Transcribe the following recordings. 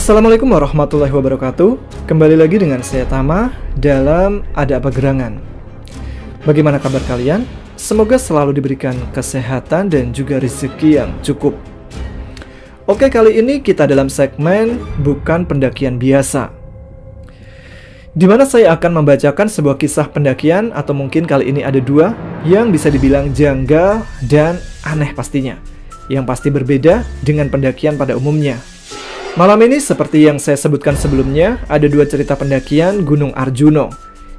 Assalamualaikum warahmatullahi wabarakatuh. Kembali lagi dengan saya Tama dalam Ada Apa Gerangan. Bagaimana kabar kalian? Semoga selalu diberikan kesehatan dan juga rezeki yang cukup. Oke, kali ini kita dalam segmen Bukan Pendakian Biasa, di mana saya akan membacakan sebuah kisah pendakian, atau mungkin kali ini ada dua yang bisa dibilang janggal dan aneh pastinya, yang pasti berbeda dengan pendakian pada umumnya. Malam ini seperti yang saya sebutkan sebelumnya, ada dua cerita pendakian Gunung Arjuno.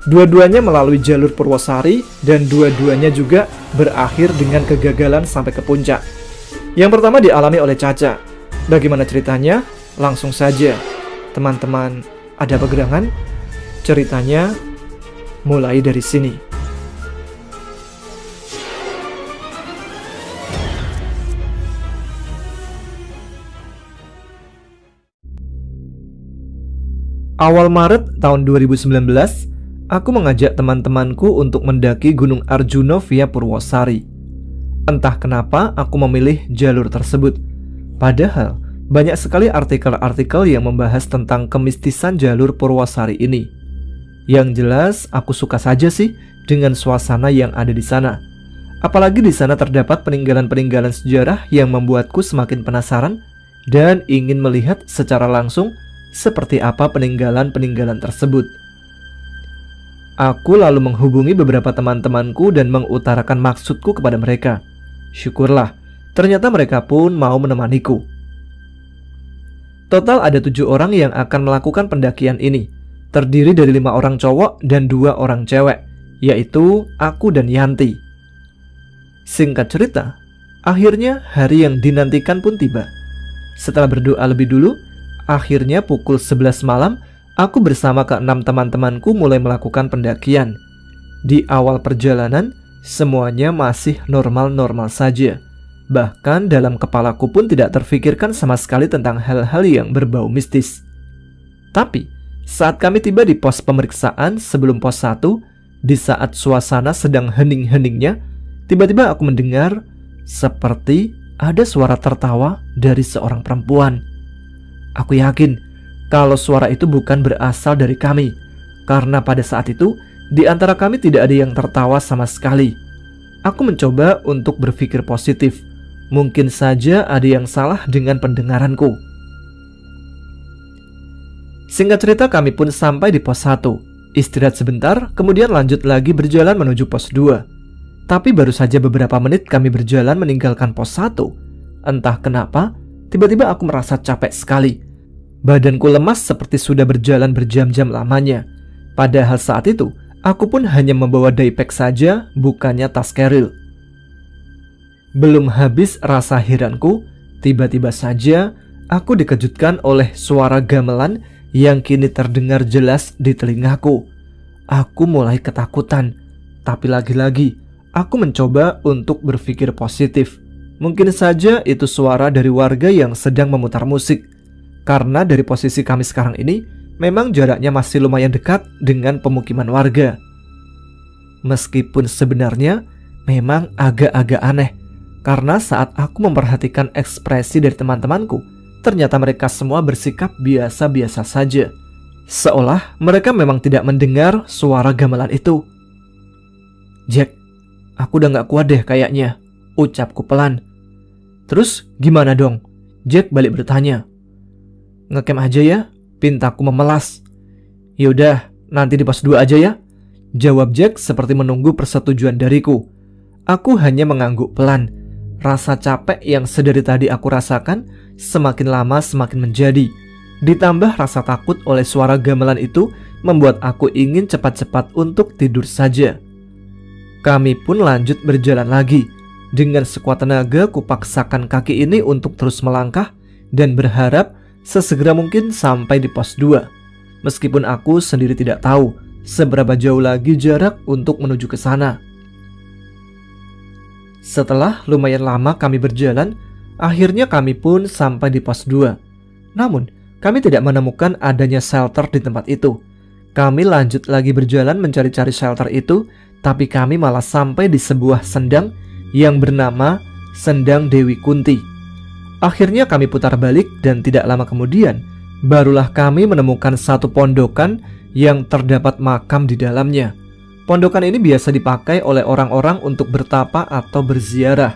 Dua-duanya melalui jalur Purwosari dan dua-duanya juga berakhir dengan kegagalan sampai ke puncak. Yang pertama dialami oleh Caca. Bagaimana ceritanya? Langsung saja, teman-teman Ada Apa Gerangan, ceritanya mulai dari sini. Awal Maret tahun 2019, aku mengajak teman-temanku untuk mendaki Gunung Arjuno via Purwosari. Entah kenapa aku memilih jalur tersebut. Padahal banyak sekali artikel-artikel yang membahas tentang kemistisan jalur Purwosari ini. Yang jelas aku suka saja sih dengan suasana yang ada di sana. Apalagi di sana terdapat peninggalan-peninggalan sejarah yang membuatku semakin penasaran dan ingin melihat secara langsung seperti apa peninggalan-peninggalan tersebut. Aku lalu menghubungi beberapa teman-temanku dan mengutarakan maksudku kepada mereka. Syukurlah, ternyata mereka pun mau menemaniku. Total ada 7 orang yang akan melakukan pendakian ini, terdiri dari 5 orang cowok dan 2 orang cewek, yaitu aku dan Yanti. Singkat cerita, akhirnya hari yang dinantikan pun tiba. Setelah berdoa lebih dulu, akhirnya pukul 11 malam, aku bersama ke-6 teman-temanku mulai melakukan pendakian. Di awal perjalanan, semuanya masih normal-normal saja. Bahkan dalam kepalaku pun tidak terfikirkan sama sekali tentang hal-hal yang berbau mistis. Tapi, saat kami tiba di pos pemeriksaan sebelum pos 1, di saat suasana sedang hening-heningnya, tiba-tiba aku mendengar seperti ada suara tertawa dari seorang perempuan. Aku yakin kalau suara itu bukan berasal dari kami, karena pada saat itu di antara kami tidak ada yang tertawa sama sekali. Aku mencoba untuk berpikir positif. Mungkin saja ada yang salah dengan pendengaranku. Singkat cerita, kami pun sampai di pos 1. Istirahat sebentar, kemudian lanjut lagi berjalan menuju pos 2. Tapi baru saja beberapa menit kami berjalan meninggalkan pos 1. Entah kenapa, tiba-tiba aku merasa capek sekali. Badanku lemas seperti sudah berjalan berjam-jam lamanya. Padahal saat itu, aku pun hanya membawa daypack saja, bukannya tas keril. Belum habis rasa heranku, tiba-tiba saja aku dikejutkan oleh suara gamelan yang kini terdengar jelas di telingaku. Aku mulai ketakutan, tapi lagi-lagi aku mencoba untuk berpikir positif. Mungkin saja itu suara dari warga yang sedang memutar musik. Karena dari posisi kami sekarang ini, memang jaraknya masih lumayan dekat dengan pemukiman warga. Meskipun sebenarnya memang agak-agak aneh, karena saat aku memperhatikan ekspresi dari teman-temanku, ternyata mereka semua bersikap biasa-biasa saja. Seolah mereka memang tidak mendengar suara gamelan itu. "Jack, aku udah gak kuat deh kayaknya," ucapku pelan. "Terus gimana dong?" Jack balik bertanya. "Ngecamp aja ya," pintaku memelas. "Yaudah, nanti di pos 2 aja ya," jawab Jack seperti menunggu persetujuan dariku. Aku hanya mengangguk pelan. Rasa capek yang sedari tadi aku rasakan semakin lama semakin menjadi. Ditambah rasa takut oleh suara gamelan itu membuat aku ingin cepat-cepat untuk tidur saja. Kami pun lanjut berjalan lagi. Dengan sekuat tenaga kupaksakan kaki ini untuk terus melangkah dan berharap sesegera mungkin sampai di pos 2. Meskipun aku sendiri tidak tahu seberapa jauh lagi jarak untuk menuju ke sana. Setelah lumayan lama kami berjalan, akhirnya kami pun sampai di pos 2. Namun, kami tidak menemukan adanya shelter di tempat itu. Kami lanjut lagi berjalan mencari-cari shelter itu, tapi kami malah sampai di sebuah sendang yang bernama Sendang Dewi Kunti. Akhirnya kami putar balik dan tidak lama kemudian Barulah kami menemukan satu pondokan yang terdapat makam di dalamnya. Pondokan ini biasa dipakai oleh orang-orang untuk bertapa atau berziarah.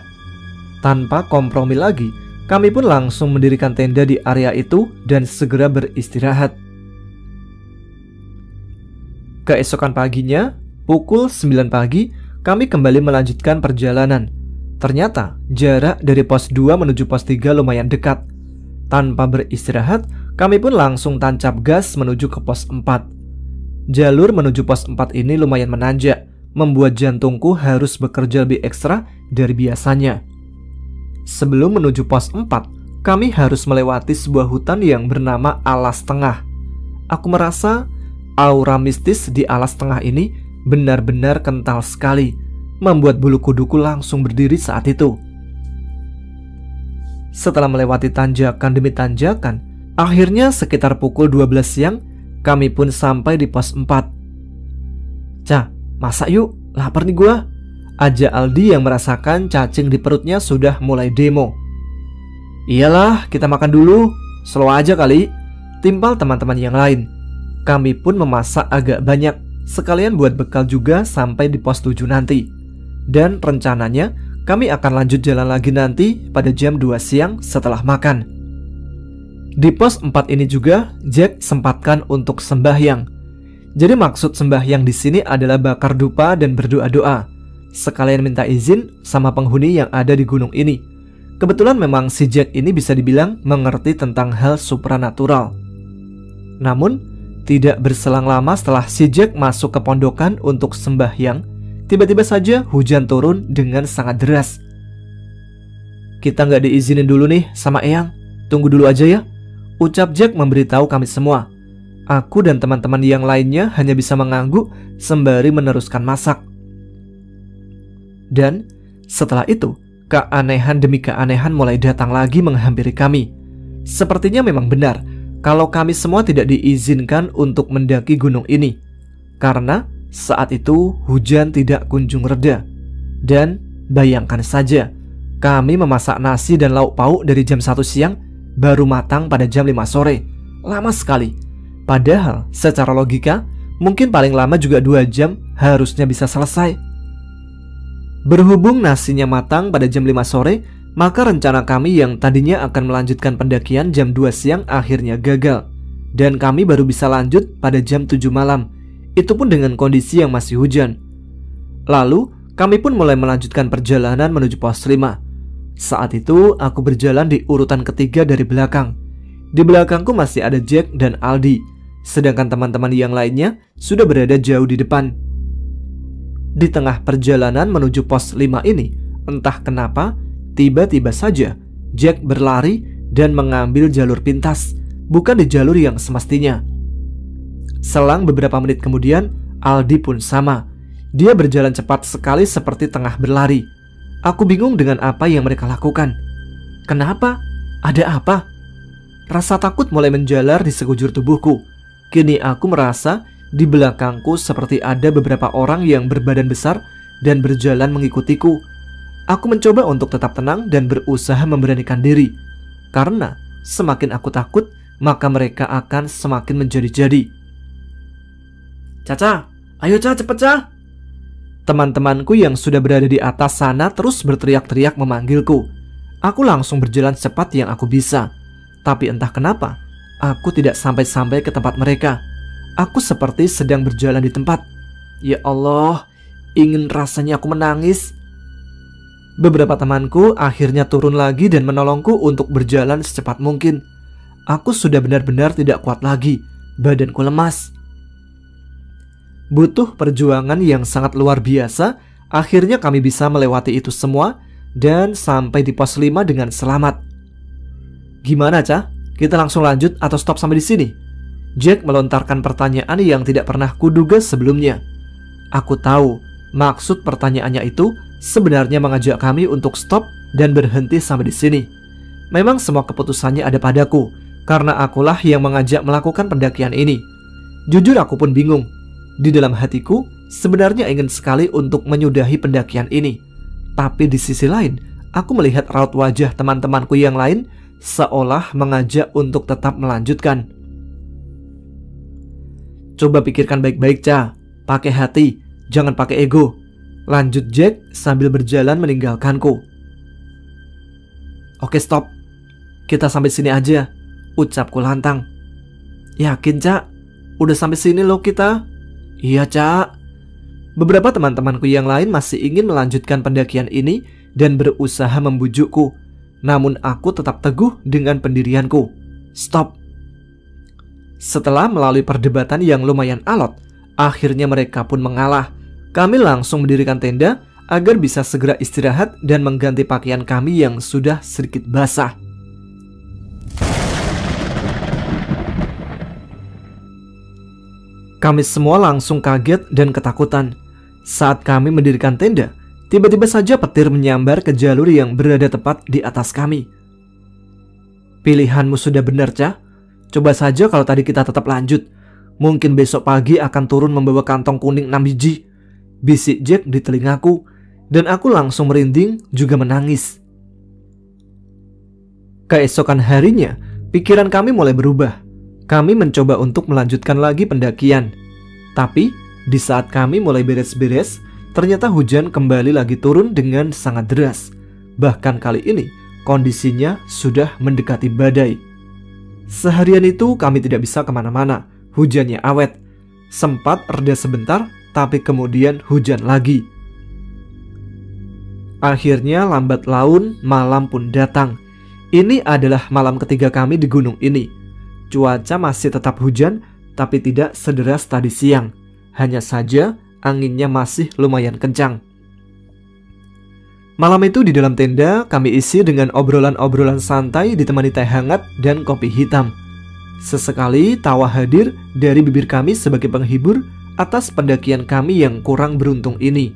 Tanpa kompromi lagi, kami pun langsung mendirikan tenda di area itu dan segera beristirahat. Keesokan paginya, pukul 9 pagi, kami kembali melanjutkan perjalanan. Ternyata jarak dari pos 2 menuju pos 3 lumayan dekat. Tanpa beristirahat, kami pun langsung tancap gas menuju ke pos 4. Jalur menuju pos 4 ini lumayan menanjak, membuat jantungku harus bekerja lebih ekstra dari biasanya. Sebelum menuju pos 4, kami harus melewati sebuah hutan yang bernama Alas Tengah. Aku merasa aura mistis di Alas Tengah ini benar-benar kental sekali, membuat bulu kuduku langsung berdiri saat itu. Setelah melewati tanjakan demi tanjakan, akhirnya sekitar pukul 12 siang, kami pun sampai di pos 4. Cah, masak yuk, lapar nih gua. Aja Aldi yang merasakan cacing di perutnya sudah mulai demo. Iyalah, kita makan dulu, slow aja kali, timpal teman-teman yang lain. Kami pun memasak agak banyak, sekalian buat bekal juga sampai di pos 7 nanti. Dan rencananya kami akan lanjut jalan lagi nanti pada jam 2 siang setelah makan. Di pos 4 ini juga Jack sempatkan untuk sembahyang. Jadi maksud sembahyang di sini adalah bakar dupa dan berdoa-doa, sekalian minta izin sama penghuni yang ada di gunung ini. Kebetulan memang si Jack ini bisa dibilang mengerti tentang hal supranatural. Namun tidak berselang lama setelah si Jack masuk ke pondokan untuk sembahyang, tiba-tiba saja hujan turun dengan sangat deras. Kita nggak diizinin dulu nih sama Eyang, tunggu dulu aja ya, ucap Jack memberitahu kami semua. Aku dan teman-teman yang lainnya hanya bisa mengangguk sembari meneruskan masak. Dan setelah itu, keanehan demi keanehan mulai datang lagi menghampiri kami. Sepertinya memang benar kalau kami semua tidak diizinkan untuk mendaki gunung ini, karena saat itu hujan tidak kunjung reda. Dan bayangkan saja, kami memasak nasi dan lauk pauk dari jam 1 siang baru matang pada jam 5 sore. Lama sekali. Padahal secara logika mungkin paling lama juga 2 jam harusnya bisa selesai. Berhubung nasinya matang pada jam 5 sore, maka rencana kami yang tadinya akan melanjutkan pendakian jam 2 siang akhirnya gagal. Dan kami baru bisa lanjut pada jam 7 malam. Itu pun dengan kondisi yang masih hujan. Lalu kami pun mulai melanjutkan perjalanan menuju pos 5. Saat itu aku berjalan di urutan ketiga dari belakang. Di belakangku masih ada Jack dan Aldi, sedangkan teman-teman yang lainnya sudah berada jauh di depan. Di tengah perjalanan menuju pos 5 ini, entah kenapa tiba-tiba saja Jack berlari dan mengambil jalur pintas, bukan di jalur yang semestinya. Selang beberapa menit kemudian, Aldi pun sama. Dia berjalan cepat sekali seperti tengah berlari. Aku bingung dengan apa yang mereka lakukan. Kenapa? Ada apa? Rasa takut mulai menjalar di sekujur tubuhku. Kini aku merasa di belakangku seperti ada beberapa orang yang berbadan besar dan berjalan mengikutiku. Aku mencoba untuk tetap tenang dan berusaha memberanikan diri, karena semakin aku takut, maka mereka akan semakin menjadi-jadi. Caca, ayo Caca, cepet Caca. Teman-temanku yang sudah berada di atas sana terus berteriak-teriak memanggilku. Aku langsung berjalan cepat yang aku bisa. Tapi entah kenapa, aku tidak sampai-sampai ke tempat mereka. Aku seperti sedang berjalan di tempat. Ya Allah, ingin rasanya aku menangis. Beberapa temanku akhirnya turun lagi dan menolongku untuk berjalan secepat mungkin. Aku sudah benar-benar tidak kuat lagi. Badanku lemas. Butuh perjuangan yang sangat luar biasa. Akhirnya kami bisa melewati itu semua dan sampai di pos 5 dengan selamat. Gimana, Cah? Kita langsung lanjut atau stop sampai di sini? Jack melontarkan pertanyaan yang tidak pernah kuduga sebelumnya. Aku tahu maksud pertanyaannya itu sebenarnya mengajak kami untuk stop dan berhenti sampai di sini. Memang semua keputusannya ada padaku, karena akulah yang mengajak melakukan pendakian ini. Jujur aku pun bingung. Di dalam hatiku sebenarnya ingin sekali untuk menyudahi pendakian ini. Tapi di sisi lain, aku melihat raut wajah teman-temanku yang lain seolah mengajak untuk tetap melanjutkan. "Coba pikirkan baik-baik, Ca. Pakai hati, jangan pakai ego," lanjut Jack sambil berjalan meninggalkanku. "Oke, stop. Kita sampai sini aja," ucapku lantang. "Yakin, Ca? Udah sampai sini loh kita." "Iya, Ca." Beberapa teman-temanku yang lain masih ingin melanjutkan pendakian ini dan berusaha membujukku. Namun aku tetap teguh dengan pendirianku. "Stop." Setelah melalui perdebatan yang lumayan alot, akhirnya mereka pun mengalah. Kami langsung mendirikan tenda agar bisa segera istirahat dan mengganti pakaian kami yang sudah sedikit basah. Kami semua langsung kaget dan ketakutan. Saat kami mendirikan tenda, tiba-tiba saja petir menyambar ke jalur yang berada tepat di atas kami. "Pilihanmu sudah benar, Ca. Coba saja kalau tadi kita tetap lanjut. Mungkin besok pagi akan turun membawa kantong kuning 6 biji. Bisik Jack di telingaku, dan aku langsung merinding juga menangis. Keesokan harinya, pikiran kami mulai berubah. Kami mencoba untuk melanjutkan lagi pendakian. Tapi, di saat kami mulai beres-beres, ternyata hujan kembali lagi turun dengan sangat deras. Bahkan kali ini, kondisinya sudah mendekati badai. Seharian itu kami tidak bisa kemana-mana. Hujannya awet. Sempat reda sebentar, tapi kemudian hujan lagi. Akhirnya lambat laun malam pun datang. Ini adalah malam ketiga kami di gunung ini. Cuaca masih tetap hujan, tapi tidak sederas tadi siang. Hanya saja anginnya masih lumayan kencang. Malam itu di dalam tenda kami isi dengan obrolan-obrolan santai ditemani teh hangat dan kopi hitam. Sesekali tawa hadir dari bibir kami sebagai penghibur atas pendakian kami yang kurang beruntung ini.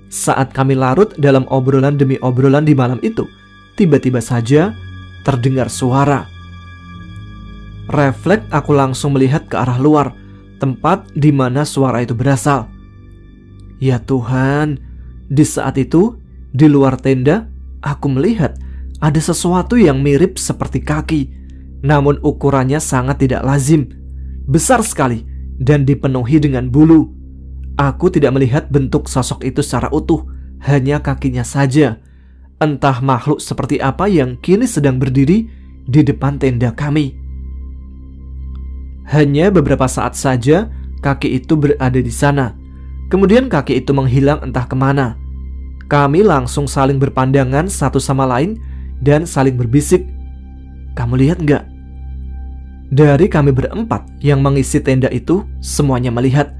Saat kami larut dalam obrolan demi obrolan di malam itu, tiba-tiba saja terdengar suara. Refleks aku langsung melihat ke arah luar, tempat di mana suara itu berasal. Ya Tuhan, di saat itu, di luar tenda, aku melihat ada sesuatu yang mirip seperti kaki. Namun ukurannya sangat tidak lazim, besar sekali dan dipenuhi dengan bulu. Aku tidak melihat bentuk sosok itu secara utuh, hanya kakinya saja. Entah makhluk seperti apa yang kini sedang berdiri di depan tenda kami. Hanya beberapa saat saja kaki itu berada di sana. Kemudian kaki itu menghilang entah kemana. Kami langsung saling berpandangan satu sama lain dan saling berbisik. "Kamu lihat nggak?" Dari kami berempat yang mengisi tenda itu, semuanya melihat.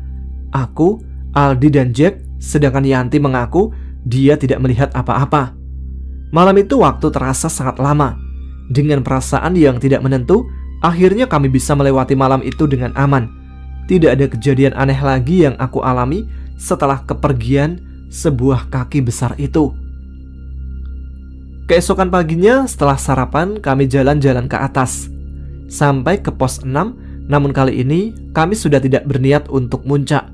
Aku, Aldi dan Jack, sedangkan Yanti mengaku dia tidak melihat apa-apa. Malam itu waktu terasa sangat lama. Dengan perasaan yang tidak menentu, akhirnya kami bisa melewati malam itu dengan aman. Tidak ada kejadian aneh lagi yang aku alami setelah kepergian sebuah kaki besar itu. Keesokan paginya setelah sarapan kami jalan-jalan ke atas sampai ke pos 6. Namun kali ini kami sudah tidak berniat untuk muncak.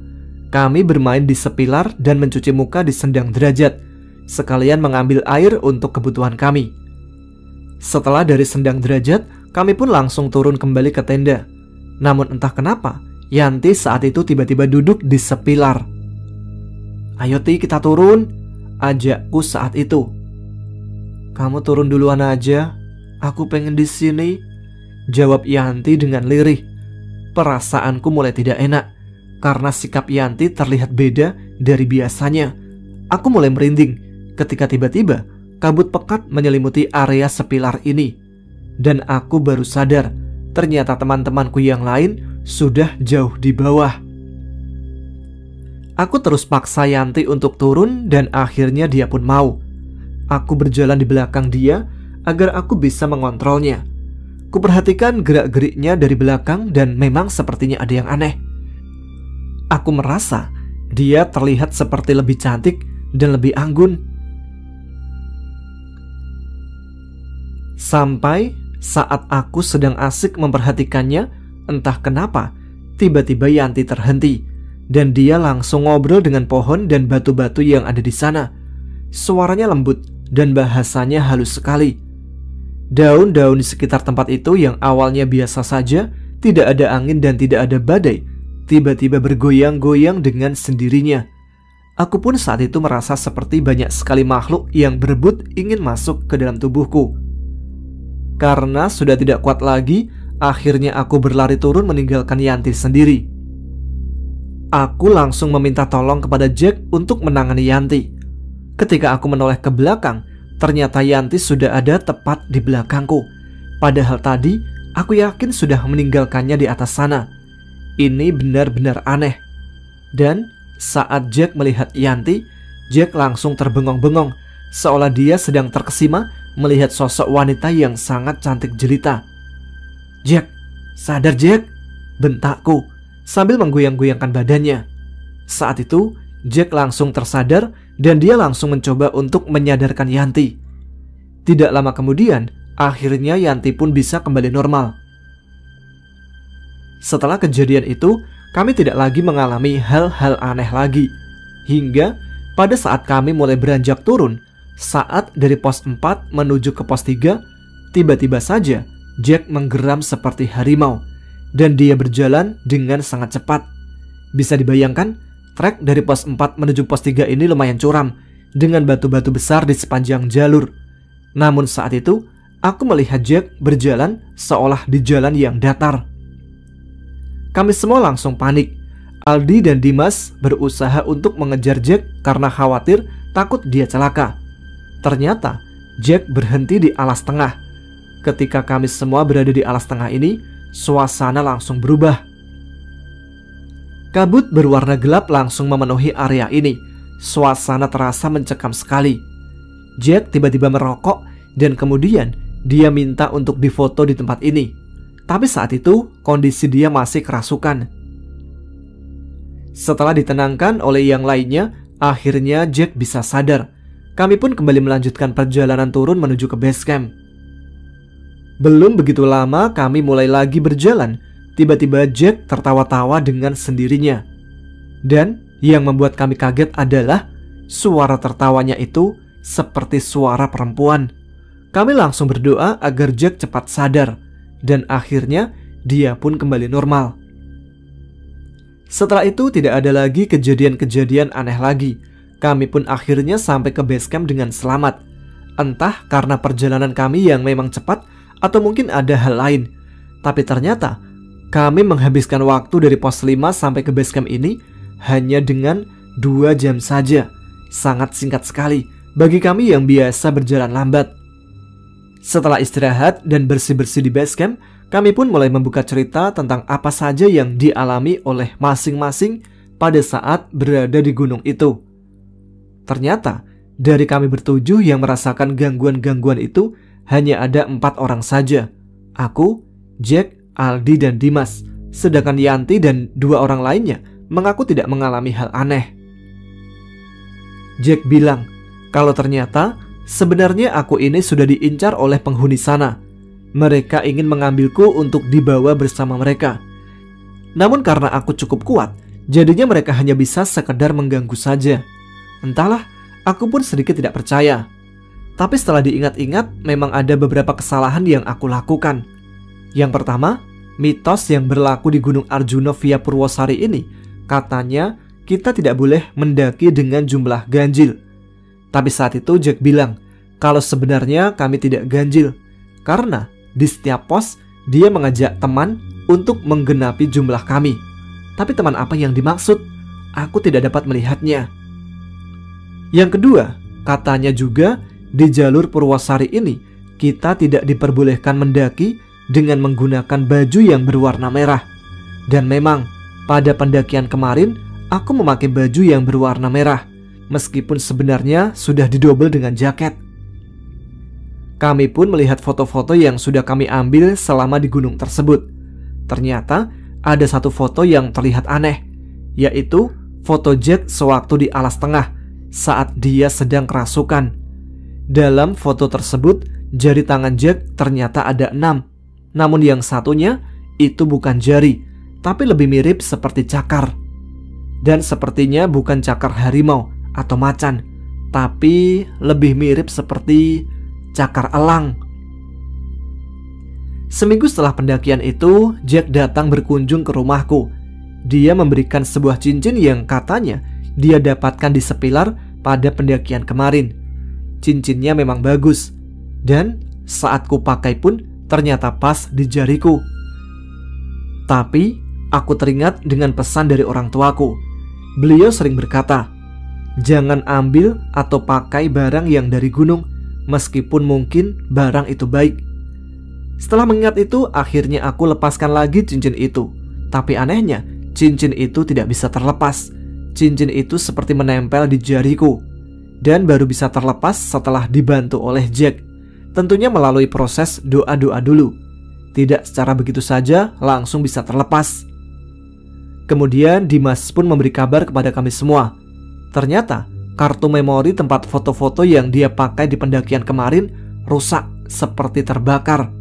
Kami bermain di sepilar dan mencuci muka di sendang derajat, sekalian mengambil air untuk kebutuhan kami. Setelah dari sendang derajat, kami pun langsung turun kembali ke tenda. Namun entah kenapa, Yanti saat itu tiba-tiba duduk di sepilar. "Ayo Ti, kita turun," ajakku saat itu. "Kamu turun duluan aja, aku pengen di sini," jawab Yanti dengan lirih. Perasaanku mulai tidak enak karena sikap Yanti terlihat beda dari biasanya. Aku mulai merinding ketika tiba-tiba kabut pekat menyelimuti area sepilar ini. Dan aku baru sadar ternyata teman-temanku yang lain sudah jauh di bawah. Aku terus paksa Yanti untuk turun dan akhirnya dia pun mau. Aku berjalan di belakang dia agar aku bisa mengontrolnya. Kuperhatikan gerak-geriknya dari belakang dan memang sepertinya ada yang aneh. Aku merasa dia terlihat seperti lebih cantik dan lebih anggun. Sampai saat aku sedang asik memperhatikannya, entah kenapa tiba-tiba Yanti terhenti dan dia langsung ngobrol dengan pohon dan batu-batu yang ada di sana. Suaranya lembut dan bahasanya halus sekali. Daun-daun di sekitar tempat itu yang awalnya biasa saja, tidak ada angin dan tidak ada badai, tiba-tiba bergoyang-goyang dengan sendirinya. Aku pun saat itu merasa seperti banyak sekali makhluk yang berebut ingin masuk ke dalam tubuhku. Karena sudah tidak kuat lagi, akhirnya aku berlari turun meninggalkan Yanti sendiri. Aku langsung meminta tolong kepada Jack untuk menangani Yanti. Ketika aku menoleh ke belakang, ternyata Yanti sudah ada tepat di belakangku. Padahal tadi aku yakin sudah meninggalkannya di atas sana. Ini benar-benar aneh. Dan saat Jack melihat Yanti, Jack langsung terbengong-bengong, seolah dia sedang terkesima melihat sosok wanita yang sangat cantik jelita. "Jack, sadar Jack!" bentakku sambil menggoyang-goyangkan badannya. Saat itu Jack langsung tersadar dan dia langsung mencoba untuk menyadarkan Yanti. Tidak lama kemudian, akhirnya Yanti pun bisa kembali normal. Setelah kejadian itu, kami tidak lagi mengalami hal-hal aneh lagi. Hingga pada saat kami mulai beranjak turun, saat dari pos 4 menuju ke pos 3, tiba-tiba saja Jack menggeram seperti harimau dan dia berjalan dengan sangat cepat. Bisa dibayangkan, trek dari pos 4 menuju pos 3 ini lumayan curam dengan batu-batu besar di sepanjang jalur. Namun saat itu, aku melihat Jack berjalan seolah di jalan yang datar. Kami semua langsung panik. Aldi dan Dimas berusaha untuk mengejar Jack karena khawatir takut dia celaka. Ternyata Jack berhenti di alas tengah. Ketika kami semua berada di alas tengah ini, suasana langsung berubah. Kabut berwarna gelap langsung memenuhi area ini. Suasana terasa mencekam sekali. Jack tiba-tiba merokok dan kemudian dia minta untuk difoto di tempat ini. Tapi saat itu kondisi dia masih kerasukan. Setelah ditenangkan oleh yang lainnya, akhirnya Jack bisa sadar. Kami pun kembali melanjutkan perjalanan turun menuju ke base camp. Belum begitu lama kami mulai lagi berjalan. Tiba-tiba Jack tertawa-tawa dengan sendirinya. Dan yang membuat kami kaget adalah suara tertawanya itu seperti suara perempuan. Kami langsung berdoa agar Jack cepat sadar. Dan akhirnya dia pun kembali normal. Setelah itu tidak ada lagi kejadian-kejadian aneh lagi. Kami pun akhirnya sampai ke base camp dengan selamat. Entah karena perjalanan kami yang memang cepat atau mungkin ada hal lain. Tapi ternyata kami menghabiskan waktu dari pos 5 sampai ke base camp ini hanya dengan 2 jam saja. Sangat singkat sekali bagi kami yang biasa berjalan lambat. Setelah istirahat dan bersih-bersih di base camp, kami pun mulai membuka cerita tentang apa saja yang dialami oleh masing-masing pada saat berada di gunung itu. Ternyata dari kami bertujuh yang merasakan gangguan-gangguan itu hanya ada 4 orang saja. Aku, Jack, Aldi, dan Dimas. Sedangkan Yanti dan 2 orang lainnya mengaku tidak mengalami hal aneh. Jack bilang kalau ternyata sebenarnya aku ini sudah diincar oleh penghuni sana. Mereka ingin mengambilku untuk dibawa bersama mereka. Namun karena aku cukup kuat, jadinya mereka hanya bisa sekedar mengganggu saja. Entahlah, aku pun sedikit tidak percaya. Tapi setelah diingat-ingat, memang ada beberapa kesalahan yang aku lakukan. Yang pertama, mitos yang berlaku di Gunung Arjuna via Purwosari ini, katanya kita tidak boleh mendaki dengan jumlah ganjil. Tapi saat itu Jack bilang kalau sebenarnya kami tidak ganjil, karena di setiap pos dia mengajak teman untuk menggenapi jumlah kami. Tapi teman apa yang dimaksud? Aku tidak dapat melihatnya. Yang kedua, katanya juga di jalur Purwosari ini kita tidak diperbolehkan mendaki dengan menggunakan baju yang berwarna merah. Dan memang pada pendakian kemarin aku memakai baju yang berwarna merah, meskipun sebenarnya sudah didobel dengan jaket. Kami pun melihat foto-foto yang sudah kami ambil selama di gunung tersebut. Ternyata ada satu foto yang terlihat aneh, yaitu foto Jack sewaktu di alas tengah saat dia sedang kerasukan. Dalam foto tersebut, jari tangan Jack ternyata ada 6. Namun yang satunya itu bukan jari, tapi lebih mirip seperti cakar. Dan sepertinya bukan cakar harimau atau macan, tapi lebih mirip seperti cakar elang. Seminggu setelah pendakian itu, Jack datang berkunjung ke rumahku. Dia memberikan sebuah cincin yang katanya dia dapatkan di Sepilar pada pendakian kemarin. Cincinnya memang bagus, dan saat ku pakai pun ternyata pas di jariku. Tapi aku teringat dengan pesan dari orang tuaku. Beliau sering berkata, jangan ambil atau pakai barang yang dari gunung, meskipun mungkin barang itu baik. Setelah mengingat itu, akhirnya aku lepaskan lagi cincin itu. Tapi anehnya, cincin itu tidak bisa terlepas. Cincin itu seperti menempel di jariku, dan baru bisa terlepas setelah dibantu oleh Jack. Tentunya melalui proses doa-doa dulu. Tidak secara begitu saja langsung bisa terlepas. Kemudian Dimas pun memberi kabar kepada kami semua. Ternyata kartu memori tempat foto-foto yang dia pakai di pendakian kemarin rusak seperti terbakar.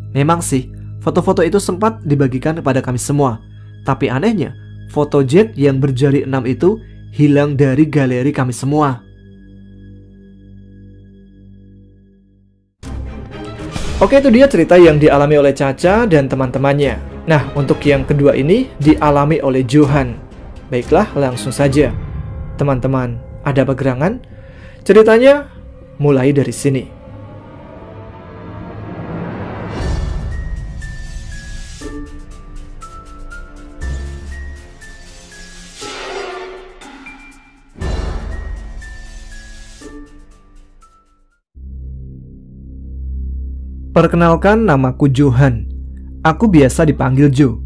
Memang sih, foto-foto itu sempat dibagikan kepada kami semua. Tapi anehnya, foto Jack yang berjari 6 itu hilang dari galeri kami semua. Oke, itu dia cerita yang dialami oleh Caca dan teman-temannya. Nah, untuk yang kedua ini dialami oleh Johan. Baiklah, langsung saja. Teman-teman, ada apa gerangan? Ceritanya mulai dari sini. Perkenalkan, namaku Johan. Aku biasa dipanggil Jo.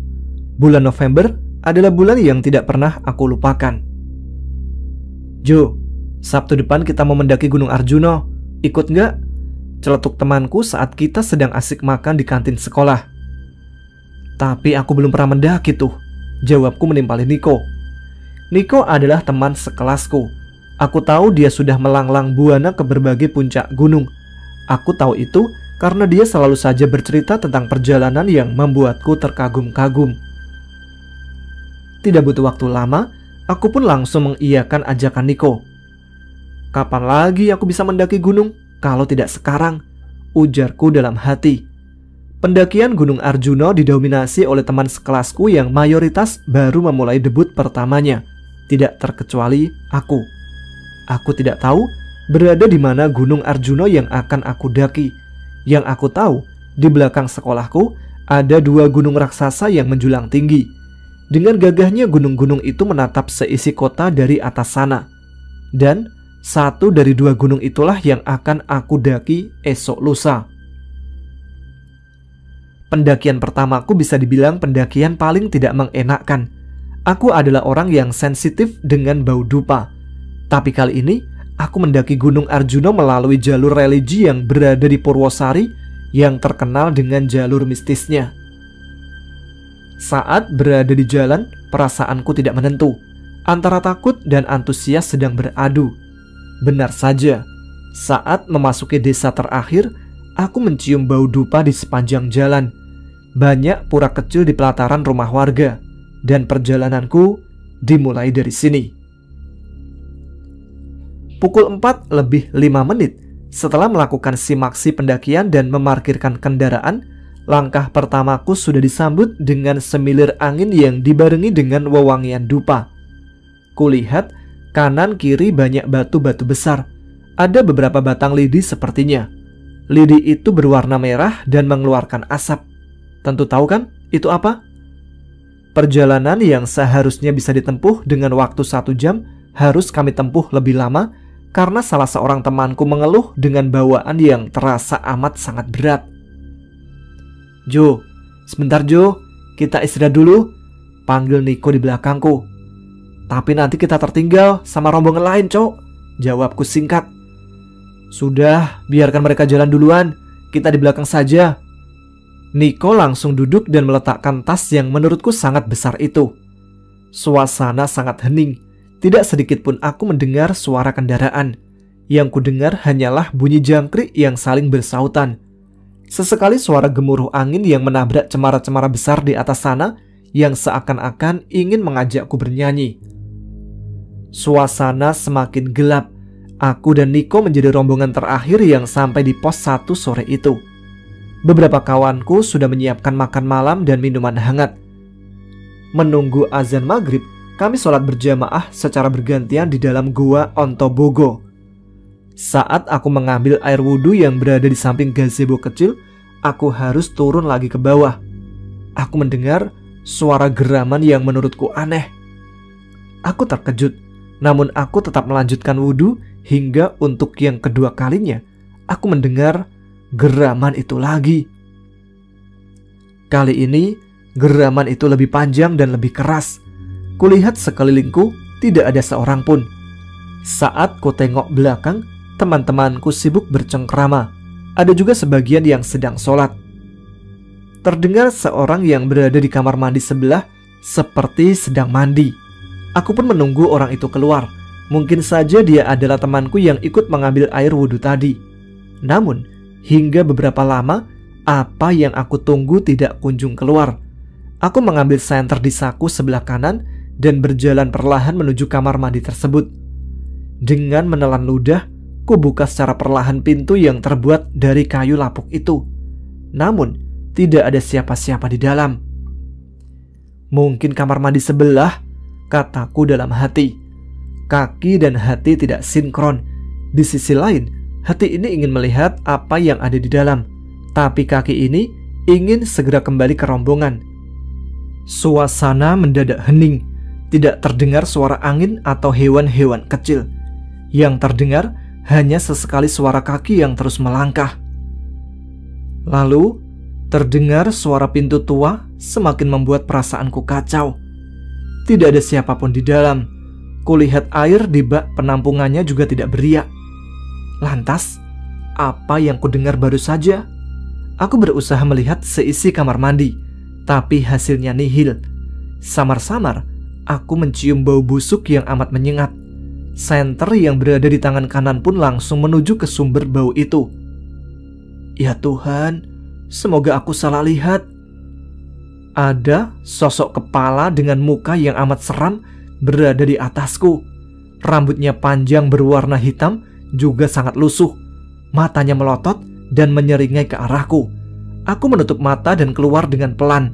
Bulan November adalah bulan yang tidak pernah aku lupakan. Jo, Sabtu depan kita mau mendaki Gunung Arjuno. Ikut nggak? Celetuk temanku saat kita sedang asik makan di kantin sekolah. Tapi aku belum pernah mendaki tuh, jawabku menimpali Niko. Niko adalah teman sekelasku. Aku tahu dia sudah melanglang buana ke berbagai puncak gunung. Aku tahu itu karena dia selalu saja bercerita tentang perjalanan yang membuatku terkagum-kagum. Tidak butuh waktu lama, aku pun langsung mengiyakan ajakan Niko. Kapan lagi aku bisa mendaki gunung kalau tidak sekarang? Ujarku dalam hati. Pendakian Gunung Arjuno didominasi oleh teman sekelasku yang mayoritas baru memulai debut pertamanya, tidak terkecuali aku. Aku tidak tahu berada di mana Gunung Arjuno yang akan aku daki. Yang aku tahu, di belakang sekolahku ada 2 gunung raksasa yang menjulang tinggi. Dengan gagahnya gunung-gunung itu menatap seisi kota dari atas sana. Dan satu dari 2 gunung itulah yang akan aku daki esok lusa. Pendakian pertamaku bisa dibilang pendakian paling tidak mengenakkan. Aku adalah orang yang sensitif dengan bau dupa. Tapi kali ini aku mendaki Gunung Arjuno melalui jalur religi yang berada di Purwosari yang terkenal dengan jalur mistisnya. Saat berada di jalan, perasaanku tidak menentu. Antara takut dan antusias sedang beradu. Benar saja, saat memasuki desa terakhir, aku mencium bau dupa di sepanjang jalan. Banyak pura kecil di pelataran rumah warga, dan perjalananku dimulai dari sini. Pukul 4:05 setelah melakukan simaksi pendakian dan memarkirkan kendaraan, langkah pertamaku sudah disambut dengan semilir angin yang dibarengi dengan wewangian dupa. Kulihat kanan kiri banyak batu-batu besar. Ada beberapa batang lidi sepertinya. Lidi itu berwarna merah dan mengeluarkan asap. Tentu tahu kan itu apa? Perjalanan yang seharusnya bisa ditempuh dengan waktu 1 jam harus kami tempuh lebih lama karena salah seorang temanku mengeluh dengan bawaan yang terasa amat sangat berat. Jo, sebentar Jo, kita istirahat dulu, panggil Niko di belakangku. Tapi nanti kita tertinggal sama rombongan lain, Cok, jawabku singkat. Sudah, biarkan mereka jalan duluan, kita di belakang saja. Niko langsung duduk dan meletakkan tas yang menurutku sangat besar itu. Suasana sangat hening. Tidak sedikit pun aku mendengar suara kendaraan. Yang kudengar hanyalah bunyi jangkrik yang saling bersautan. Sesekali suara gemuruh angin yang menabrak cemara-cemara besar di atas sana yang seakan-akan ingin mengajakku bernyanyi. Suasana semakin gelap. Aku dan Niko menjadi rombongan terakhir yang sampai di pos 1 sore itu. Beberapa kawanku sudah menyiapkan makan malam dan minuman hangat. Menunggu azan maghrib, kami sholat berjamaah secara bergantian di dalam gua Ontobogo. Saat aku mengambil air wudhu yang berada di samping gazebo kecil, aku harus turun lagi ke bawah. Aku mendengar suara geraman yang menurutku aneh. Aku terkejut, namun aku tetap melanjutkan wudhu hingga untuk yang kedua kalinya aku mendengar geraman itu lagi. Kali ini geraman itu lebih panjang dan lebih keras. Kulihat sekelilingku tidak ada seorang pun. Saat ku tengok belakang, teman-temanku sibuk bercengkrama. Ada juga sebagian yang sedang sholat. Terdengar seorang yang berada di kamar mandi sebelah seperti sedang mandi. Aku pun menunggu orang itu keluar. Mungkin saja dia adalah temanku yang ikut mengambil air wudhu tadi. Namun, hingga beberapa lama, apa yang aku tunggu tidak kunjung keluar. Aku mengambil senter di saku sebelah kanan dan berjalan perlahan menuju kamar mandi tersebut. Dengan menelan ludah, ku buka secara perlahan pintu yang terbuat dari kayu lapuk itu. Namun, tidak ada siapa-siapa di dalam. Mungkin kamar mandi sebelah, kataku dalam hati. Kaki dan hati tidak sinkron. Di sisi lain, hati ini ingin melihat apa yang ada di dalam, tapi kaki ini ingin segera kembali ke rombongan. Suasana mendadak hening. Tidak terdengar suara angin atau hewan-hewan kecil. Yang terdengar hanya sesekali suara kaki yang terus melangkah. Lalu terdengar suara pintu tua semakin membuat perasaanku kacau. Tidak ada siapapun di dalam. Kulihat air di bak penampungannya juga tidak beriak. Lantas, apa yang kudengar baru saja? Aku berusaha melihat seisi kamar mandi, tapi hasilnya nihil. Samar-samar, aku mencium bau busuk yang amat menyengat. Senter yang berada di tangan kanan pun langsung menuju ke sumber bau itu. Ya Tuhan, semoga aku salah lihat. Ada sosok kepala dengan muka yang amat seram berada di atasku. Rambutnya panjang berwarna hitam, juga sangat lusuh. Matanya melotot dan menyeringai ke arahku. Aku menutup mata dan keluar dengan pelan.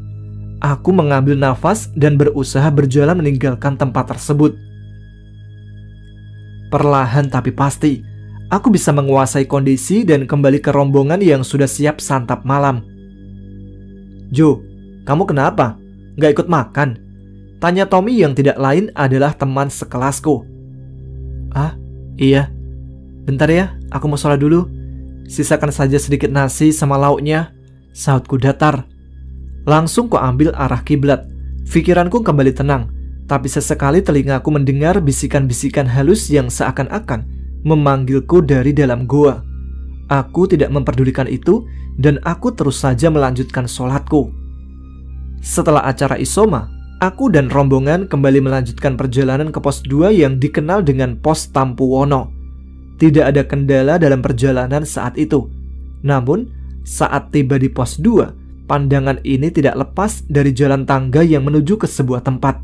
Aku mengambil nafas dan berusaha berjalan meninggalkan tempat tersebut. Perlahan tapi pasti, aku bisa menguasai kondisi dan kembali ke rombongan yang sudah siap santap malam. Jo, kamu kenapa? Gak ikut makan? Tanya Tommy yang tidak lain adalah teman sekelasku. Ah, iya. Bentar ya, aku mau sholat dulu. Sisakan saja sedikit nasi sama lauknya, sahutku datar. Langsung ku ambil arah kiblat. Pikiranku kembali tenang, tapi sesekali telingaku mendengar bisikan-bisikan halus yang seakan-akan memanggilku dari dalam gua. Aku tidak memperdulikan itu dan aku terus saja melanjutkan sholatku. Setelah acara isoma, aku dan rombongan kembali melanjutkan perjalanan ke pos 2 yang dikenal dengan pos Tampuwono. Tidak ada kendala dalam perjalanan saat itu. Namun, saat tiba di pos 2, pandangan ini tidak lepas dari jalan tangga yang menuju ke sebuah tempat,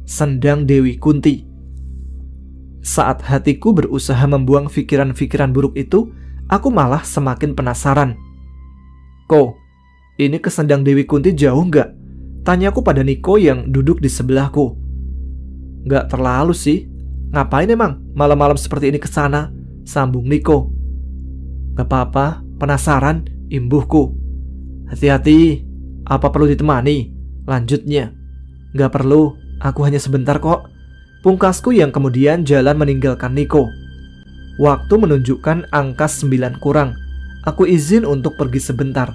Sendang Dewi Kunti. Saat hatiku berusaha membuang pikiran-pikiran buruk itu, aku malah semakin penasaran. Ko, ini ke Sendang Dewi Kunti jauh nggak? Tanyaku pada Niko yang duduk di sebelahku. Nggak terlalu sih. Ngapain emang malam-malam seperti ini ke sana? Sambung Niko. Gak apa-apa, penasaran, imbuhku. Hati-hati, apa perlu ditemani? Lanjutnya. Gak perlu, aku hanya sebentar kok. Pungkasku yang kemudian jalan meninggalkan Niko. Waktu menunjukkan angka 9 kurang. Aku izin untuk pergi sebentar.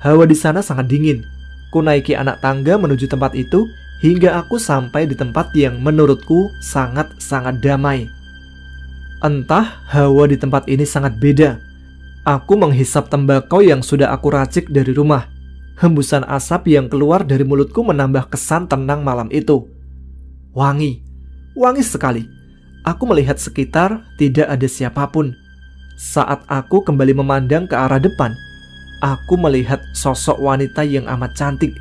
Hawa di sana sangat dingin. Ku naiki anak tangga menuju tempat itu hingga aku sampai di tempat yang menurutku sangat-sangat damai. Entah hawa di tempat ini sangat beda. Aku menghisap tembakau yang sudah aku racik dari rumah. Hembusan asap yang keluar dari mulutku menambah kesan tenang malam itu. Wangi, wangi sekali. Aku melihat sekitar, tidak ada siapapun. Saat aku kembali memandang ke arah depan, aku melihat sosok wanita yang amat cantik.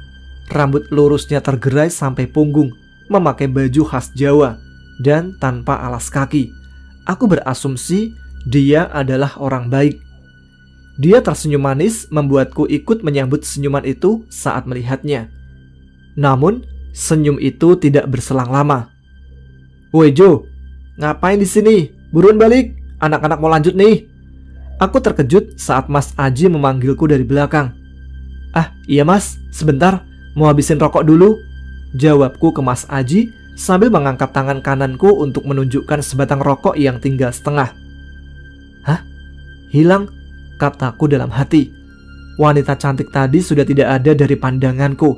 Rambut lurusnya tergerai sampai punggung, memakai baju khas Jawa, dan tanpa alas kaki. Aku berasumsi dia adalah orang baik. Dia tersenyum manis membuatku ikut menyambut senyuman itu saat melihatnya. Namun, senyum itu tidak berselang lama. "Woi Jo, ngapain di sini? Buruan balik, anak-anak mau lanjut nih." Aku terkejut saat Mas Aji memanggilku dari belakang. "Ah, iya mas, sebentar, mau habisin rokok dulu," jawabku ke Mas Aji sambil mengangkat tangan kananku untuk menunjukkan sebatang rokok yang tinggal setengah. "Hah? Hilang?" kataku dalam hati. Wanita cantik tadi sudah tidak ada dari pandanganku.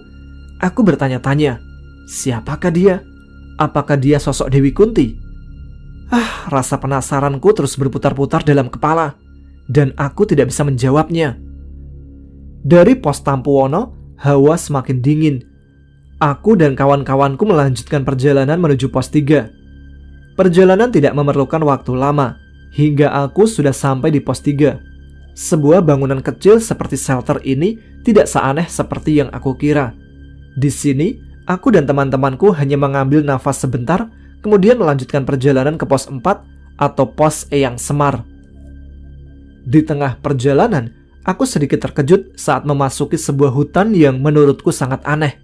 Aku bertanya-tanya, siapakah dia? Apakah dia sosok Dewi Kunti? Rasa penasaranku terus berputar-putar dalam kepala, dan aku tidak bisa menjawabnya. Dari pos Tampuwono, hawa semakin dingin. Aku dan kawan-kawanku melanjutkan perjalanan menuju pos 3. Perjalanan tidak memerlukan waktu lama, hingga aku sudah sampai di pos 3. Sebuah bangunan kecil seperti shelter ini tidak seaneh seperti yang aku kira. Di sini, aku dan teman-temanku hanya mengambil nafas sebentar, kemudian melanjutkan perjalanan ke pos 4 atau pos Eyang Semar. Di tengah perjalanan, aku sedikit terkejut saat memasuki sebuah hutan yang menurutku sangat aneh.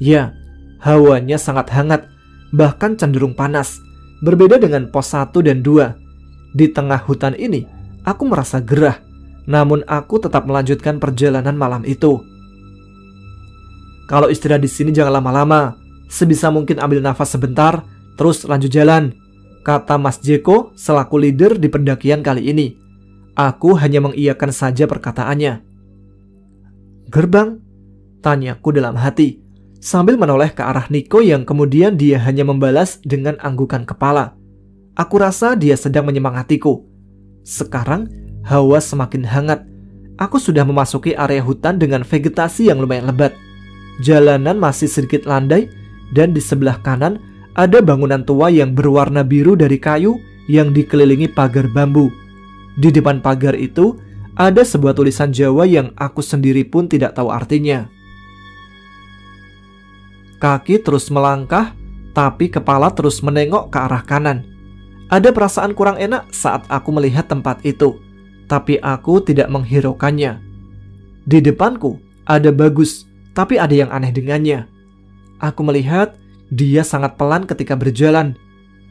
Ya, hawanya sangat hangat, bahkan cenderung panas, berbeda dengan pos 1 dan 2. Di tengah hutan ini, aku merasa gerah, namun aku tetap melanjutkan perjalanan malam itu. "Kalau istirahat di sini jangan lama-lama, sebisa mungkin ambil nafas sebentar, terus lanjut jalan," kata Mas Jeko selaku leader di pendakian kali ini. Aku hanya mengiyakan saja perkataannya. "Gerbang?" tanyaku dalam hati, sambil menoleh ke arah Niko yang kemudian dia hanya membalas dengan anggukan kepala. Aku rasa dia sedang menyemangatiku. Sekarang, hawa semakin hangat. Aku sudah memasuki area hutan dengan vegetasi yang lumayan lebat. Jalanan masih sedikit landai, dan di sebelah kanan ada bangunan tua yang berwarna biru dari kayu yang dikelilingi pagar bambu. Di depan pagar itu ada sebuah tulisan Jawa yang aku sendiri pun tidak tahu artinya. Kaki terus melangkah, tapi kepala terus menengok ke arah kanan. Ada perasaan kurang enak saat aku melihat tempat itu, tapi aku tidak menghiraukannya. Di depanku ada Bagus, tapi ada yang aneh dengannya. Aku melihat dia sangat pelan ketika berjalan,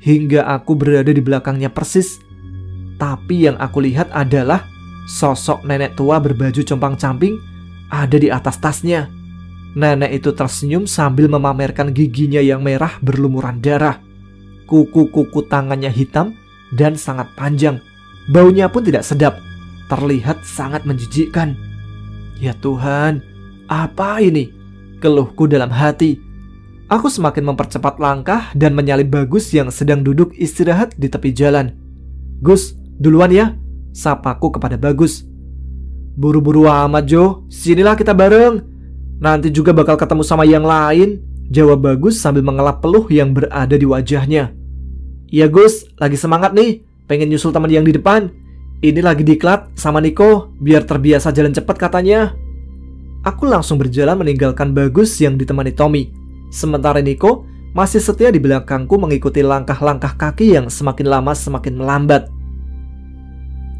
hingga aku berada di belakangnya persis. Tapi yang aku lihat adalah sosok nenek tua berbaju compang-camping ada di atas tasnya. Nenek itu tersenyum sambil memamerkan giginya yang merah berlumuran darah. Kuku-kuku tangannya hitam dan sangat panjang. Baunya pun tidak sedap, terlihat sangat menjijikkan. "Ya Tuhan, apa ini?" keluhku dalam hati. Aku semakin mempercepat langkah dan menyalip Bagus yang sedang duduk istirahat di tepi jalan. "Gus, duluan ya," sapaku kepada Bagus. "Buru-buru amat Jo, sinilah kita bareng. Nanti juga bakal ketemu sama yang lain," jawab Bagus sambil mengelap peluh yang berada di wajahnya. "Iya Gus, lagi semangat nih, pengen nyusul teman yang di depan. Ini lagi diklat sama Niko, biar terbiasa jalan cepat katanya." Aku langsung berjalan meninggalkan Bagus yang ditemani Tommy. Sementara Niko masih setia di belakangku mengikuti langkah-langkah kaki yang semakin lama semakin melambat.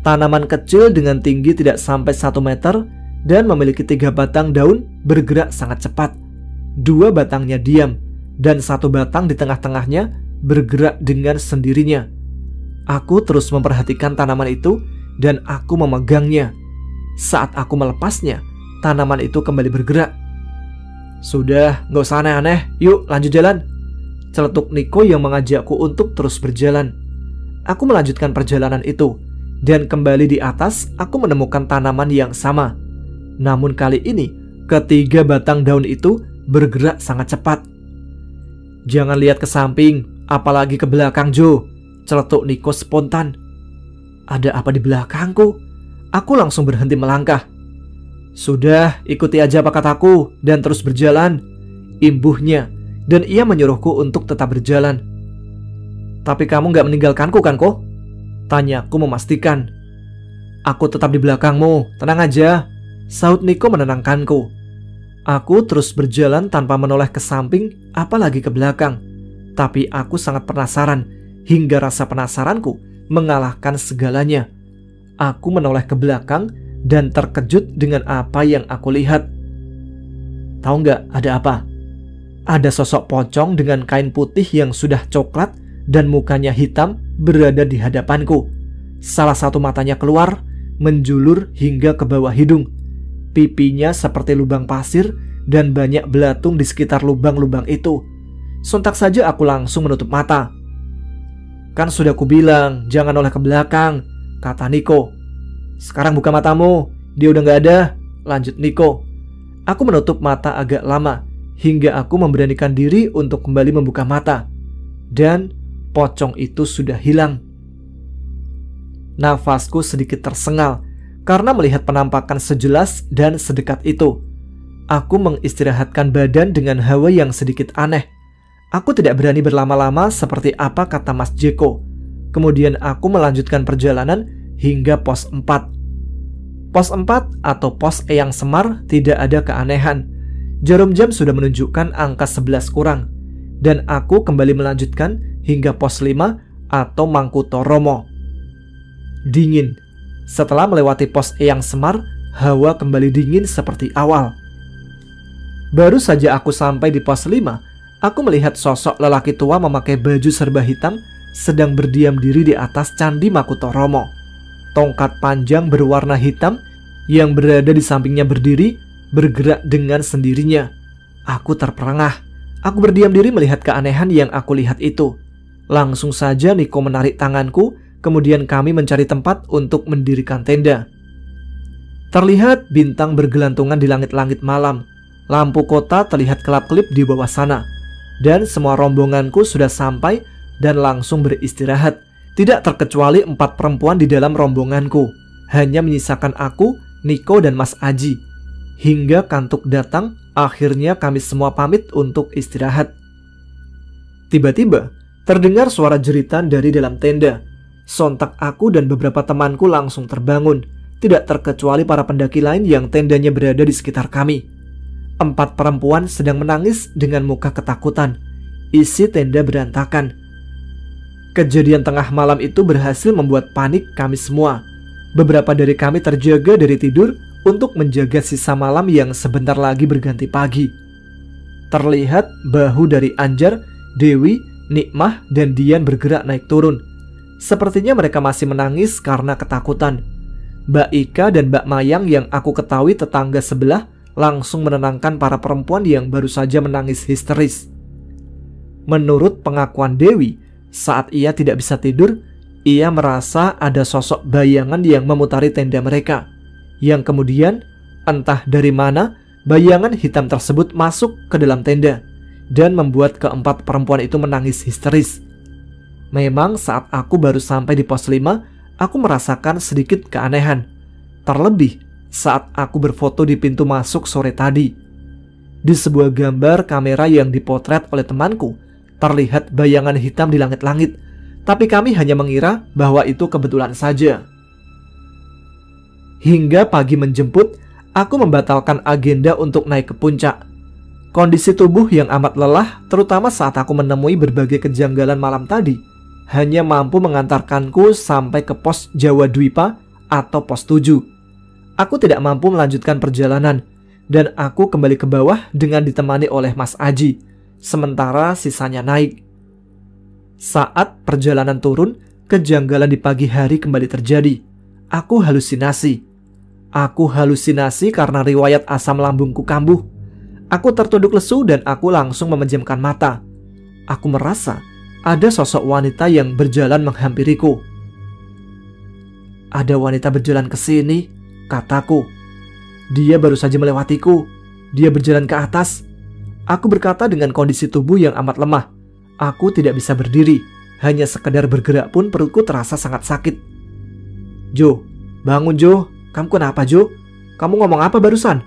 Tanaman kecil dengan tinggi tidak sampai 1 meter dan memiliki 3 batang daun bergerak sangat cepat. 2 batangnya diam, dan 1 batang di tengah-tengahnya bergerak dengan sendirinya. Aku terus memperhatikan tanaman itu dan aku memegangnya. Saat aku melepasnya, tanaman itu kembali bergerak. "Sudah, gak usah aneh-aneh, yuk lanjut jalan," celetuk Niko yang mengajakku untuk terus berjalan. Aku melanjutkan perjalanan itu, dan kembali di atas aku menemukan tanaman yang sama. Namun kali ini, ketiga batang daun itu bergerak sangat cepat. "Jangan lihat ke samping, apalagi ke belakang Jo," celetuk Niko spontan. Ada apa di belakangku? Aku langsung berhenti melangkah. "Sudah, ikuti aja apa kataku dan terus berjalan," imbuhnya, dan ia menyuruhku untuk tetap berjalan. "Tapi kamu gak meninggalkanku kan kok?" tanyaku memastikan. "Aku tetap di belakangmu, tenang aja," saut Niko menenangkanku. Aku terus berjalan tanpa menoleh ke samping apalagi ke belakang. Tapi aku sangat penasaran, hingga rasa penasaranku mengalahkan segalanya. Aku menoleh ke belakang dan terkejut dengan apa yang aku lihat. Tahu nggak ada apa? Ada sosok pocong dengan kain putih yang sudah coklat dan mukanya hitam berada di hadapanku. Salah satu matanya keluar, menjulur hingga ke bawah hidung. Pipinya seperti lubang pasir dan banyak belatung di sekitar lubang-lubang itu. Sontak saja aku langsung menutup mata. Kan sudah kubilang jangan oleh ke belakang, kata Niko. Sekarang buka matamu, dia udah gak ada, lanjut Niko. Aku menutup mata agak lama hingga aku memberanikan diri untuk kembali membuka mata. Dan pocong itu sudah hilang. Nafasku sedikit tersengal karena melihat penampakan sejelas dan sedekat itu. Aku mengistirahatkan badan dengan hawa yang sedikit aneh. Aku tidak berani berlama-lama seperti apa kata Mas Jeko. Kemudian aku melanjutkan perjalanan hingga pos 4. Pos 4 atau pos Eyang Semar tidak ada keanehan. Jarum jam sudah menunjukkan angka 11 kurang. Dan aku kembali melanjutkan hingga pos 5 atau Mangkutoromo. Dingin. Setelah melewati pos Eyang Semar, hawa kembali dingin seperti awal. Baru saja aku sampai di pos 5, aku melihat sosok lelaki tua memakai baju serba hitam sedang berdiam diri di atas Candi Mangkutoromo. Tongkat panjang berwarna hitam yang berada di sampingnya berdiri, bergerak dengan sendirinya. Aku terperangah. Aku berdiam diri melihat keanehan yang aku lihat itu. Langsung saja Niko menarik tanganku, kemudian kami mencari tempat untuk mendirikan tenda. Terlihat bintang bergelantungan di langit-langit malam. Lampu kota terlihat kelap-kelip di bawah sana. Dan semua rombonganku sudah sampai dan langsung beristirahat. Tidak terkecuali 4 perempuan di dalam rombonganku. Hanya menyisakan aku, Niko, dan Mas Aji. Hingga kantuk datang, akhirnya kami semua pamit untuk istirahat. Tiba-tiba, terdengar suara jeritan dari dalam tenda. Sontak aku dan beberapa temanku langsung terbangun. Tidak terkecuali para pendaki lain yang tendanya berada di sekitar kami. 4 perempuan sedang menangis dengan muka ketakutan. Isi tenda berantakan. Kejadian tengah malam itu berhasil membuat panik kami semua. Beberapa dari kami terjaga dari tidur untuk menjaga sisa malam yang sebentar lagi berganti pagi. Terlihat bahu dari Anjar, Dewi, Nikmah, dan Dian bergerak naik turun. Sepertinya mereka masih menangis karena ketakutan. Mbak Ika dan Mbak Mayang yang aku ketahui tetangga sebelah langsung menenangkan para perempuan yang baru saja menangis histeris. Menurut pengakuan Dewi, saat ia tidak bisa tidur, ia merasa ada sosok bayangan yang memutari tenda mereka. Yang kemudian, entah dari mana, bayangan hitam tersebut masuk ke dalam tenda dan membuat keempat perempuan itu menangis histeris. Memang saat aku baru sampai di pos 5, aku merasakan sedikit keanehan. Terlebih saat aku berfoto di pintu masuk sore tadi. Di sebuah gambar kamera yang dipotret oleh temanku, terlihat bayangan hitam di langit-langit, tapi kami hanya mengira bahwa itu kebetulan saja. Hingga pagi menjemput, aku membatalkan agenda untuk naik ke puncak. Kondisi tubuh yang amat lelah, terutama saat aku menemui berbagai kejanggalan malam tadi, hanya mampu mengantarkanku sampai ke pos Jawa Dwipa atau pos 7. Aku tidak mampu melanjutkan perjalanan, dan aku kembali ke bawah dengan ditemani oleh Mas Aji, sementara sisanya naik. Saat perjalanan turun, kejanggalan di pagi hari kembali terjadi. Aku halusinasi. Aku halusinasi karena riwayat asam lambungku kambuh. Aku tertunduk lesu dan aku langsung memejamkan mata. Aku merasa ada sosok wanita yang berjalan menghampiriku. Ada wanita berjalan ke sini, kataku. Dia baru saja melewatiku. Dia berjalan ke atas. Aku berkata dengan kondisi tubuh yang amat lemah. Aku tidak bisa berdiri. Hanya sekedar bergerak pun perutku terasa sangat sakit. Jo, bangun Jo. Kamu kenapa Jo? Kamu ngomong apa barusan?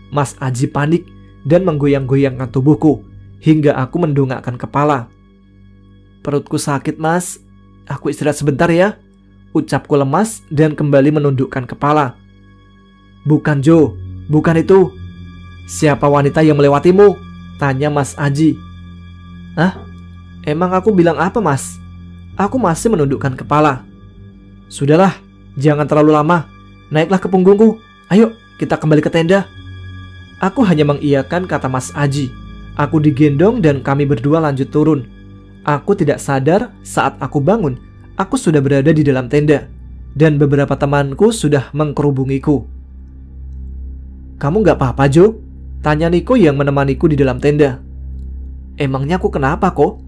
Mas Aji panik dan menggoyang-goyangkan tubuhku hingga aku mendongakkan kepala. Perutku sakit mas. Aku istirahat sebentar ya, ucapku lemas dan kembali menundukkan kepala. Bukan Jo, bukan itu. Siapa wanita yang melewatimu? Tanya Mas Aji. Hah? Emang aku bilang apa mas? Aku masih menundukkan kepala. Sudahlah, jangan terlalu lama. Naiklah ke punggungku, Ayo, kita kembali ke tenda. Aku hanya mengiyakan kata Mas Aji. Aku digendong dan kami berdua lanjut turun. Aku tidak sadar saat aku bangun, aku sudah berada di dalam tenda. Dan beberapa temanku sudah mengkerubungiku. Kamu gak apa-apa, Jo? Tanya Niko yang menemaniku di dalam tenda. Emangnya aku kenapa kok?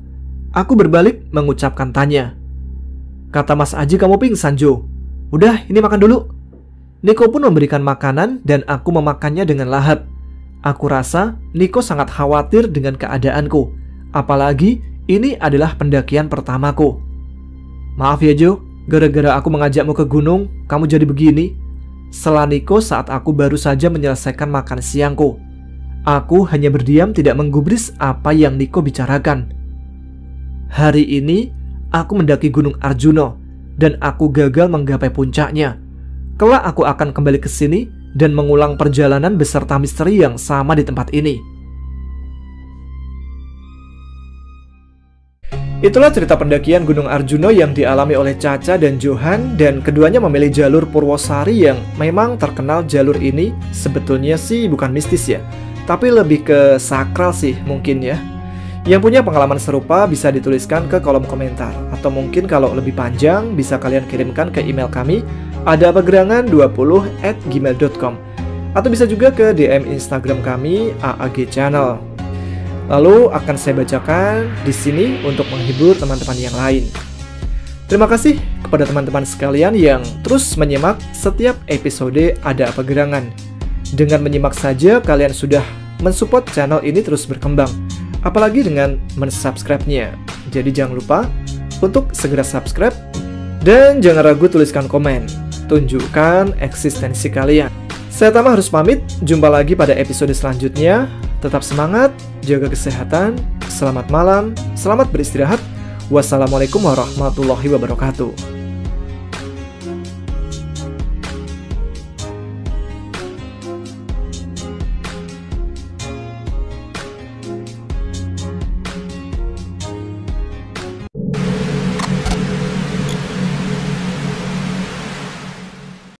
Aku berbalik mengucapkan tanya. Kata Mas Aji kamu pingsan, Jo. Udah, ini makan dulu. Niko pun memberikan makanan dan aku memakannya dengan lahap. Aku rasa Niko sangat khawatir dengan keadaanku. Apalagi ini adalah pendakian pertamaku. Maaf ya Jo, gara-gara aku mengajakmu ke gunung, kamu jadi begini. Sela Niko saat aku baru saja menyelesaikan makan siangku. Aku hanya berdiam tidak menggubris apa yang Niko bicarakan. Hari ini aku mendaki Gunung Arjuno dan aku gagal menggapai puncaknya. Kelak aku akan kembali ke sini dan mengulang perjalanan beserta misteri yang sama di tempat ini. Itulah cerita pendakian Gunung Arjuno yang dialami oleh Caca dan Johan, dan keduanya memilih jalur Purwosari yang memang terkenal. Jalur ini sebetulnya sih bukan mistis ya, tapi lebih ke sakral sih mungkin ya. Yang punya pengalaman serupa bisa dituliskan ke kolom komentar, atau mungkin kalau lebih panjang bisa kalian kirimkan ke email kami adapagerangan20@gmail.com, atau bisa juga ke DM Instagram kami AAG Channel. Lalu akan saya bacakan di sini untuk menghibur teman-teman yang lain. Terima kasih kepada teman-teman sekalian yang terus menyimak setiap episode Ada Apa Gerangan. Dengan menyimak saja kalian sudah mensupport channel ini terus berkembang, apalagi dengan mensubscribe-nya. Jadi jangan lupa untuk segera subscribe dan jangan ragu tuliskan komen. Tunjukkan eksistensi kalian. Saya Tama harus pamit, jumpa lagi pada episode selanjutnya. Tetap semangat, jaga kesehatan, selamat malam, selamat beristirahat. Wassalamualaikum warahmatullahi wabarakatuh.